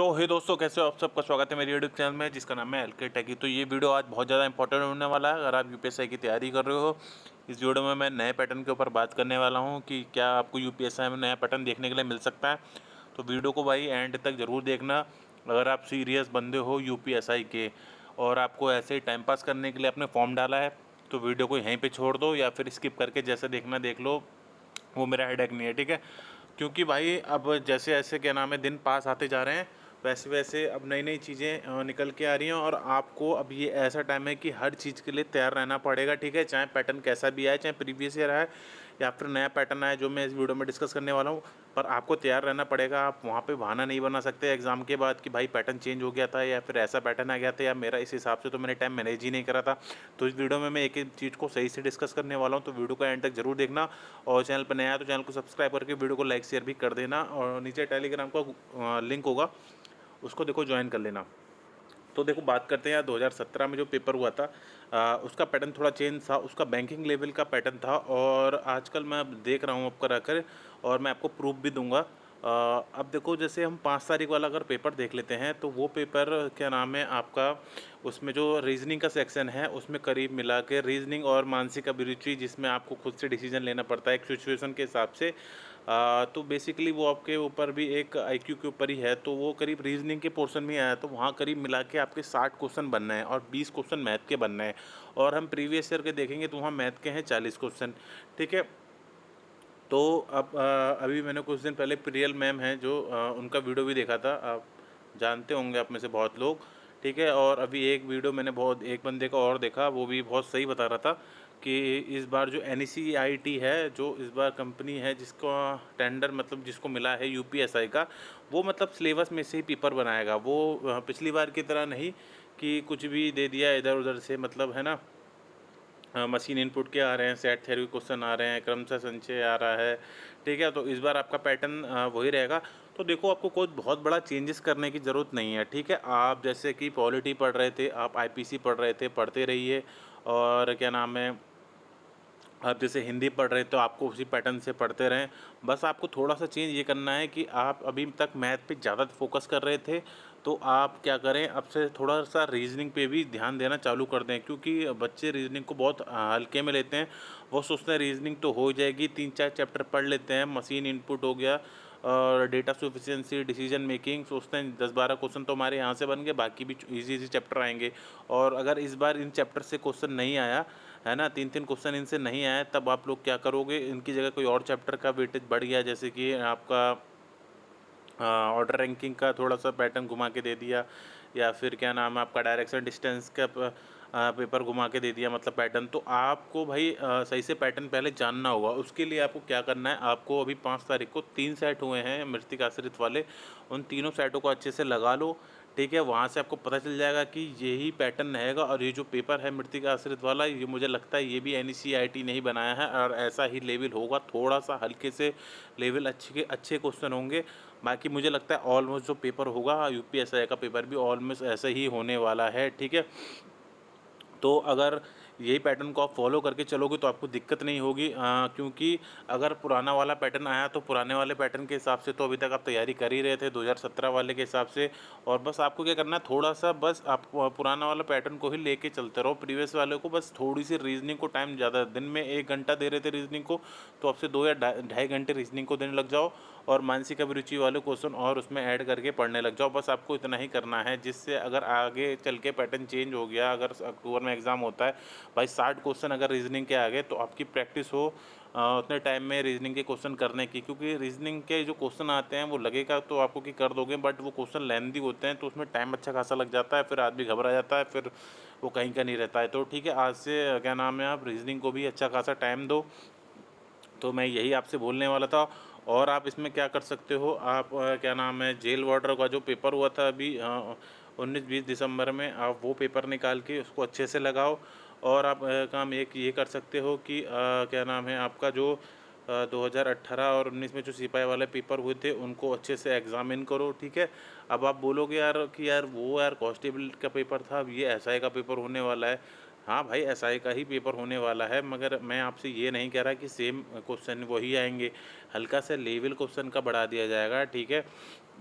तो हे दोस्तों, कैसे हो आप? सबका स्वागत है मेरी यूट्यूब चैनल में जिसका नाम है एलके टेकी। तो ये वीडियो आज बहुत ज़्यादा इंपॉर्टेंट होने वाला है। अगर आप यूपीएसआई की तैयारी कर रहे हो, इस वीडियो में मैं नए पैटर्न के ऊपर बात करने वाला हूँ कि क्या आपको यूपीएसआई में नया पैटर्न देखने के लिए मिल सकता है। तो वीडियो को भाई एंड तक ज़रूर देखना। अगर आप सीरियस बंदे हो यूपीएसआई के और आपको ऐसे ही टाइम पास करने के लिए अपने फॉर्म डाला है, तो वीडियो को यहीं पर छोड़ दो या फिर स्किप करके जैसे देखना देख लो। वो मेरा हेडेक नहीं है, ठीक है। क्योंकि भाई अब जैसे ऐसे क्या नाम है दिन पास आते जा रहे हैं, वैसे वैसे अब नई नई चीज़ें निकल के आ रही हैं और आपको अब ये ऐसा टाइम है कि हर चीज़ के लिए तैयार रहना पड़ेगा, ठीक है। चाहे पैटर्न कैसा भी आए, चाहे प्रीवियस ईयर आए या फिर नया पैटर्न आए जो मैं इस वीडियो में डिस्कस करने वाला हूँ, पर आपको तैयार रहना पड़ेगा। आप वहाँ पे बहाना नहीं बना सकते एग्ज़ाम के बाद कि भाई पैटर्न चेंज हो गया था या फिर ऐसा पैटर्न आ गया था या मेरा इस हिसाब से तो मैंने टाइम मैनेज ही नहीं करा था। तो इस वीडियो में मैं एक एक चीज़ को सही से डिस्कस करने वाला हूँ, तो वीडियो को एंड तक जरूर देखना। और चैनल पर नया है तो चैनल को सब्सक्राइब करके वीडियो को लाइक शेयर भी कर देना और नीचे टेलीग्राम का लिंक होगा, उसको देखो ज्वाइन कर लेना। तो देखो बात करते हैं यार, 2017 में जो पेपर हुआ था उसका पैटर्न थोड़ा चेंज था। उसका बैंकिंग लेवल का पैटर्न था और आजकल मैं देख रहा हूँ अब करा कर, और मैं आपको प्रूफ भी दूंगा। अब देखो जैसे हम 5 तारीख वाला अगर पेपर देख लेते हैं तो वो पेपर क्या नाम है आपका, उसमें जो रीजनिंग का सेक्शन है उसमें करीब मिला के रीजनिंग और मानसिक अभिरुचि, जिसमें आपको खुद से डिसीजन लेना पड़ता है एक सिचुएशन के हिसाब से। तो बेसिकली वो आपके ऊपर भी एक आईक्यू के ऊपर ही है, तो वो करीब रीजनिंग के पोर्शन में आया। तो वहाँ करीब मिला के आपके 60 क्वेश्चन बनना है और 20 क्वेश्चन मैथ के बनना है। और हम प्रीवियस ईयर के देखेंगे तो वहाँ मैथ के हैं 40 क्वेश्चन, ठीक है। तो अब अभी मैंने कुछ दिन पहले प्रियल मैम हैं जो उनका वीडियो भी देखा था, आप जानते होंगे आप में से बहुत लोग, ठीक है। और अभी एक वीडियो मैंने बहुत एक बंदे का और देखा, वो भी बहुत सही बता रहा था कि इस बार जो NECIT है, जो इस बार कंपनी है जिसका टेंडर मतलब जिसको मिला है यूपीएसआई का, वो मतलब सिलेबस में से ही पेपर बनाएगा। वो पिछली बार की तरह नहीं कि कुछ भी दे दिया इधर उधर से, मतलब है ना। मशीन इनपुट के आ रहे हैं, सेट थ्योरी क्वेश्चन आ रहे हैं, क्रमशः संचय आ रहा है, ठीक है। तो इस बार आपका पैटर्न वही रहेगा। तो देखो आपको कोई बहुत बड़ा चेंजेस करने की ज़रूरत नहीं है, ठीक है। आप जैसे कि पॉलिटी पढ़ रहे थे, आप आईपीसी पढ़ रहे थे, पढ़ते रहिए। और क्या नाम है, आप जैसे हिंदी पढ़ रहे तो आपको उसी पैटर्न से पढ़ते रहें। बस आपको थोड़ा सा चेंज ये करना है कि आप अभी तक मैथ पे ज़्यादा फोकस कर रहे थे, तो आप क्या करें, अब से थोड़ा सा रीजनिंग पे भी ध्यान देना चालू कर दें। क्योंकि बच्चे रीजनिंग को बहुत हल्के में लेते हैं। वो सोचते हैं रीजनिंग तो हो जाएगी, 3-4 चैप्टर पढ़ लेते हैं, मशीन इनपुट हो गया और डेटा सफिशिएंसी, डिसीजन मेकिंग, सोचते हैं 10-12 क्वेश्चन तो हमारे यहाँ से बन गए, बाकी भी इजी इजी चैप्टर आएंगे। और अगर इस बार इन चैप्टर से क्वेश्चन नहीं आया है ना, 3-3 क्वेश्चन इनसे नहीं आए, तब आप लोग क्या करोगे, इनकी जगह कोई और चैप्टर का वेटेज बढ़ गया, जैसे कि आपका ऑर्डर रैंकिंग का थोड़ा सा पैटर्न घुमा के दे दिया, या फिर क्या नाम है आपका डायरेक्शन डिस्टेंस का पेपर घुमा के दे दिया, मतलब पैटर्न। तो आपको भाई सही से पैटर्न पहले जानना होगा। उसके लिए आपको क्या करना है, आपको अभी 5 तारीख को 3 सेट हुए हैं मृतिका आश्रित वाले, उन तीनों सेटों को अच्छे से लगा लो, ठीक है। वहाँ से आपको पता चल जाएगा कि यही पैटर्न रहेगा। और ये जो पेपर है मृतिका आश्रित वाला, ये मुझे लगता है ये भी NECIT नहीं बनाया है और ऐसा ही लेवल होगा, थोड़ा सा हल्के से लेवल अच्छे क्वेश्चन होंगे। बाकी मुझे लगता है ऑलमोस्ट जो पेपर होगा यूपीएसआई का पेपर भी ऑलमोस्ट ऐसा ही होने वाला है, ठीक है। तो अगर यही पैटर्न को आप फॉलो करके चलोगे तो आपको दिक्कत नहीं होगी। क्योंकि अगर पुराना वाला पैटर्न आया तो पुराने वाले पैटर्न के हिसाब से तो अभी तक आप तैयारी कर ही रहे थे 2017 वाले के हिसाब से। और बस आपको क्या करना है, थोड़ा सा बस आप पुराना वाला पैटर्न को ही लेके चलते रहो, प्रीवियस वाले को बस थोड़ी सी रीजनिंग को टाइम ज़्यादा, दिन में 1 घंटा दे रहे थे रीजनिंग को, तो आपसे 2 या 2.5 घंटे रीजनिंग को देने लग जाओ और मानसिक अभिरुचि वाले क्वेश्चन और उसमें ऐड करके पढ़ने लग जाओ। बस आपको इतना ही करना है, जिससे अगर आगे चल के पैटर्न चेंज हो गया, अगर अक्टूबर में एग्ज़ाम होता है भाई, 60 क्वेश्चन अगर रीजनिंग के आ गए तो आपकी प्रैक्टिस हो उतने टाइम में रीजनिंग के क्वेश्चन करने की। क्योंकि रीजनिंग के जो क्वेश्चन आते हैं वो लगेगा तो आपको कि कर दोगे, बट वो क्वेश्चन लेंदी होते हैं तो उसमें टाइम अच्छा खासा लग जाता है, फिर आदमी घबरा जाता है, फिर वो कहीं का नहीं रहता है। तो ठीक है, आज से क्या नाम है आप रीजनिंग को भी अच्छा खासा टाइम दो। तो मैं यही आपसे बोलने वाला था। और आप इसमें क्या कर सकते हो, आप क्या नाम है, जेल वार्डर का जो पेपर हुआ था अभी 19-20 दिसंबर में, आप वो पेपर निकाल के उसको अच्छे से लगाओ। और आप काम एक ये कर सकते हो कि क्या नाम है आपका जो 2018 और 19 में जो सिपाही वाले पेपर हुए थे उनको अच्छे से एग्ज़ामिन करो, ठीक है। अब आप बोलोगे यार कि यार वो यार कांस्टेबल का पेपर था, अब ये एसआई का पेपर होने वाला है। हाँ भाई, एसआई का ही पेपर होने वाला है, मगर मैं आपसे ये नहीं कह रहा कि सेम क्वेश्चन वही आएंगे, हल्का सा लेवल क्वेश्चन का बढ़ा दिया जाएगा, ठीक है।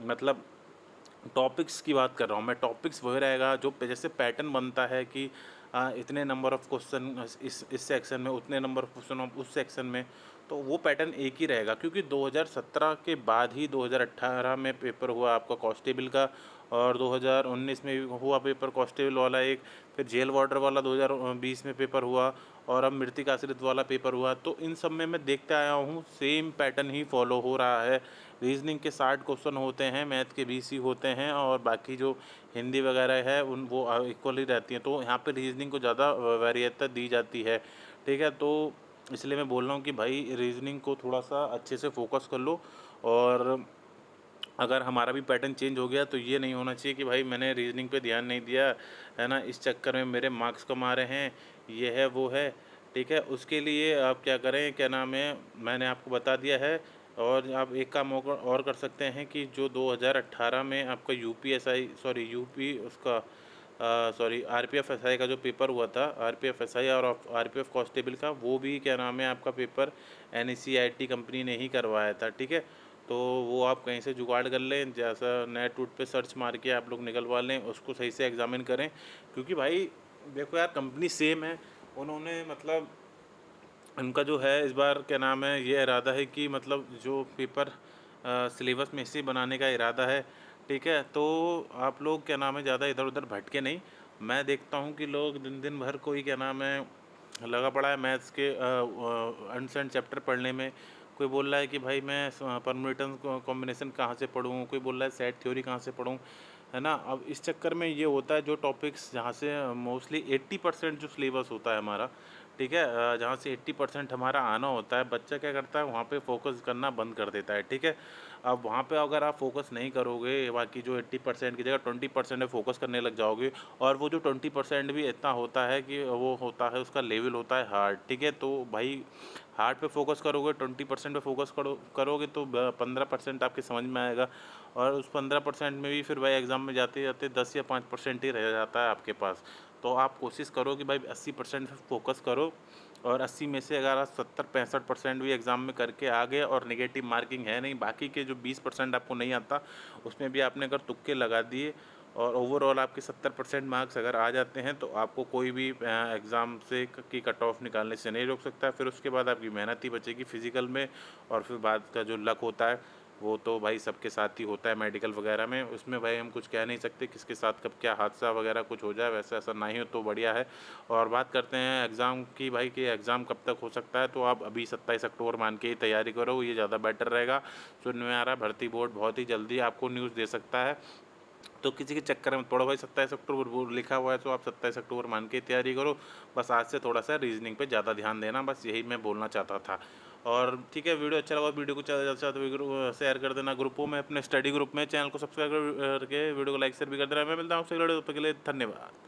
मतलब टॉपिक्स की बात कर रहा हूँ मैं, टॉपिक्स वही रहेगा जो जैसे पैटर्न बनता है कि इतने नंबर ऑफ़ क्वेश्चन इस सेक्शन में, उतने नंबर ऑफ़ क्वेश्चन उस सेक्शन में, तो वो पैटर्न एक ही रहेगा। क्योंकि 2017 के बाद ही 2018 में पेपर हुआ आपका कांस्टेबल का, और 2019 में भी हुआ पेपर कांस्टेबल वाला एक, फिर जेल वार्डर वाला 2020 में पेपर हुआ, और अब मृतिक आश्रित वाला पेपर हुआ। तो इन सब में मैं देखते आया हूँ सेम पैटर्न ही फॉलो हो रहा है। रीजनिंग के 60 क्वेश्चन होते हैं, मैथ के 20 ही होते हैं, और बाकी जो हिंदी वगैरह है उन वो इक्वल ही रहती हैं। तो यहाँ पे रीजनिंग को ज़्यादा वरीयता दी जाती है, ठीक है। तो इसलिए मैं बोल रहा हूँ कि भाई रीजनिंग को थोड़ा सा अच्छे से फोकस कर लो। और अगर हमारा भी पैटर्न चेंज हो गया तो ये नहीं होना चाहिए कि भाई मैंने रीजनिंग पे ध्यान नहीं दिया, है ना, इस चक्कर में मेरे मार्क्स कम आ रहे हैं, ये है वो है, ठीक है। उसके लिए आप क्या करें, क्या नाम है, मैंने आपको बता दिया है। और आप एक काम और कर सकते हैं कि जो 2018 में आपका यूपीएसआई सॉरी यूपी उसका सॉरी आरपीएफ एसआई का जो पेपर हुआ था, आरपीएफ एसआई और आरपीएफ कांस्टेबल का, वो भी क्या नाम है आपका पेपर एनईसीआईटी कंपनी ने ही करवाया था, ठीक है। तो वो आप कहीं से जुगाड़ कर लें, जैसा नेट वूट पे सर्च मार के आप लोग निकलवा लें, उसको सही से एग्जामिन करें। क्योंकि भाई देखो यार, कंपनी सेम है, उन्होंने मतलब उनका जो है इस बार क्या नाम है, ये इरादा है कि मतलब जो पेपर सिलेबस में इसी बनाने का इरादा है, ठीक है। तो आप लोग क्या नाम है ज़्यादा इधर उधर भटके नहीं। मैं देखता हूँ कि लोग दिन दिन भर कोई क्या नाम है लगा पड़ा है मैथ्स के अनसेंट चैप्टर पढ़ने में। कोई बोल रहा है कि भाई मैं परम्यूटेशन कॉम्बिनेशन कहाँ से पढ़ूँ, कोई बोल रहा है सेट थ्योरी कहाँ से पढ़ूँ, है ना। अब इस चक्कर में ये होता है जो टॉपिक्स जहाँ से मोस्टली 80% जो सिलेबस होता है हमारा, ठीक है, जहाँ से 80% हमारा आना होता है, बच्चा क्या करता है वहाँ पे फ़ोकस करना बंद कर देता है, ठीक है। अब वहाँ पे अगर आप फ़ोकस नहीं करोगे, बाकी जो 80% की जगह 20% में फ़ोकस करने लग जाओगे, और वो जो 20% भी इतना होता है कि वो होता है, उसका लेवल होता है हार्ड, ठीक है। तो भाई हार्ड पे फ़ोकस करोगे, 20% पे फ़ोकस करोगे तो 15% आपके समझ में आएगा, और उस 15% में भी फिर भाई एग्ज़ाम में जाते जाते 10 या 5% ही रह जाता है आपके पास। तो आप कोशिश करो कि भाई 80% पे फ़ोकस करो, और 80 में से अगर आप 70-65% भी एग्ज़ाम में करके आ गए और नेगेटिव मार्किंग है नहीं, बाकी के जो 20% आपको नहीं आता उसमें भी आपने अगर तुक्के लगा दिए, और ओवरऑल आपके 70% मार्क्स अगर आ जाते हैं, तो आपको कोई भी एग्ज़ाम से की कट ऑफ निकालने से नहीं रोक सकता। फिर उसके बाद आपकी मेहनत ही बचेगी फिज़िकल में, और फिर बाद का जो लक होता है वो तो भाई सबके साथ ही होता है मेडिकल वगैरह में, उसमें भाई हम कुछ कह नहीं सकते किसके साथ कब क्या हादसा वगैरह कुछ हो जाए, वैसे ऐसा नहीं हो तो बढ़िया है। और बात करते हैं एग्ज़ाम की भाई, कि एग्ज़ाम कब तक हो सकता है, तो आप अभी 27 अक्टूबर मान के ही तैयारी करो, ये ज़्यादा बेटर रहेगा। सुनने में आ रहा है भर्ती बोर्ड बहुत ही जल्दी आपको न्यूज़ दे सकता है। तो किसी के चक्कर में पड़ो भाई, 27 अक्टूबर वो लिखा हुआ है तो आप 27 अक्टूबर मान के तैयारी करो। बस आज से थोड़ा सा रीजनिंग पे ज़्यादा ध्यान देना, बस यही मैं बोलना चाहता था। और ठीक है, वीडियो अच्छा लगा, वीडियो को ज़्यादा से ज़्यादा शेयर कर देना ग्रुपों में, अपने स्टडी ग्रुप में, चैनल को सब्सक्राइब करके वीडियो को लाइक शेयर भी कर देना। मैं मिलता हूँ आपसे अगले वीडियो, तब तक के लिए धन्यवाद।